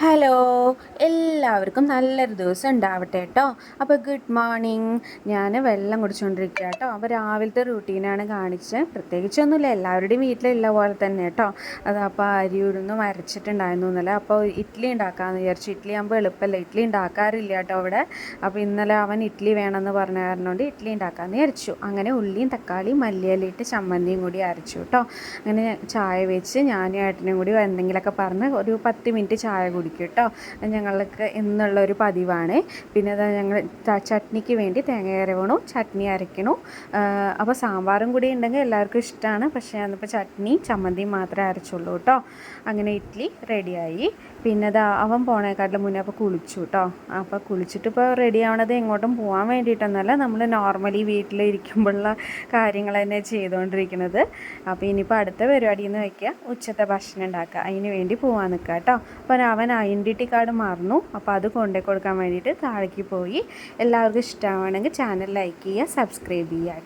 Hello, എല്ലാവർക്കും നല്ലൊരു ദിവസം ഉണ്ടാവട്ടെ കേട്ടോ. അപ്പോൾ ഗുഡ് മോർണിംഗ്. ഞാൻ വെള്ളം കുടിച്ചുകൊണ്ടിരിക്കുക കേട്ടോ. അപ്പോൾ രാവിലത്തെ റൂട്ടീനാണ് കാണിച്ച്. പ്രത്യേകിച്ചൊന്നുമില്ല, എല്ലാവരുടെയും വീട്ടിലുള്ള പോലെ തന്നെ കേട്ടോ. അത് അപ്പോൾ അരി ഉഴുന്നും അരച്ചിട്ടുണ്ടായിരുന്നു ഇന്നലെ. അപ്പോൾ ഇഡ്ഡലി ഉണ്ടാക്കാമെന്ന് വിചാരിച്ചു. ഇഡ്ഡലി ആകുമ്പോൾ എളുപ്പമല്ല, ഇഡ്ഡലി ഉണ്ടാക്കാറില്ല കേട്ടോ അവിടെ. അപ്പോൾ ഇന്നലെ അവൻ ഇഡ്ഡലി വേണമെന്ന് പറഞ്ഞ കാരണം കൊണ്ട് ഇഡ്ഡലി ഉണ്ടാക്കാമെന്ന് വിചാരിച്ചു. അങ്ങനെ ഉള്ളിയും തക്കാളിയും മല്ലിയിലയിട്ട് ചമ്മന്തിയും കൂടി അരച്ചു കേട്ടോ. അങ്ങനെ ചായ വെച്ച് ഞാനും ഏട്ടനും കൂടി എന്തെങ്കിലുമൊക്കെ പറഞ്ഞ് ഒരു 10 മിനിറ്റ് ചായ കുടിക്കും കേട്ടോ. ഞങ്ങൾക്ക് എന്നുള്ളൊരു പതിവാണ്. പിന്നെ അത് ഞങ്ങൾ ചട്നിക്ക് വേണ്ടി തേങ്ങ അരവണു, ചട്നി അരയ്ക്കണു. അപ്പോൾ സാമ്പാറും കൂടി ഉണ്ടെങ്കിൽ എല്ലാവർക്കും ഇഷ്ടമാണ്. പക്ഷേ അന്നിപ്പോൾ ചട്നി ചമ്മന്തിയും മാത്രമേ അരച്ചുള്ളൂ കേട്ടോ. അങ്ങനെ ഇഡ്ഡലി റെഡിയായി. പിന്നെ അത് അവൻ പോണേക്കാട്ടിലും മുന്നേ അപ്പോൾ കുളിച്ചു കേട്ടോ. അപ്പോൾ കുളിച്ചിട്ട് ഇപ്പോൾ റെഡി ആവണത് എങ്ങോട്ടും പോകാൻ വേണ്ടിയിട്ടൊന്നുമല്ല, നമ്മൾ നോർമലി വീട്ടിലിരിക്കുമ്പോഴുള്ള കാര്യങ്ങൾ തന്നെ ചെയ്തുകൊണ്ടിരിക്കുന്നത്. അപ്പോൾ ഇനിയിപ്പോൾ അടുത്ത പരിപാടി എന്ന് വയ്ക്കുക, ഉച്ചത്തെ ഭക്ഷണം ഉണ്ടാക്കുക. അതിന് വേണ്ടി പോകാൻ നിൽക്കുക കേട്ടോ. അപ്പോൾ അവൻ ഐഡൻറ്റിറ്റി കാർഡ് മറന്നു. അപ്പോൾ അത് കൊണ്ടു കൊടുക്കാൻ വേണ്ടിയിട്ട് താഴേക്ക് പോയി. എല്ലാവർക്കും ഇഷ്ടമാണെങ്കിൽ ചാനൽ ലൈക്ക് ചെയ്യുക, സബ്സ്ക്രൈബ് ചെയ്യുക.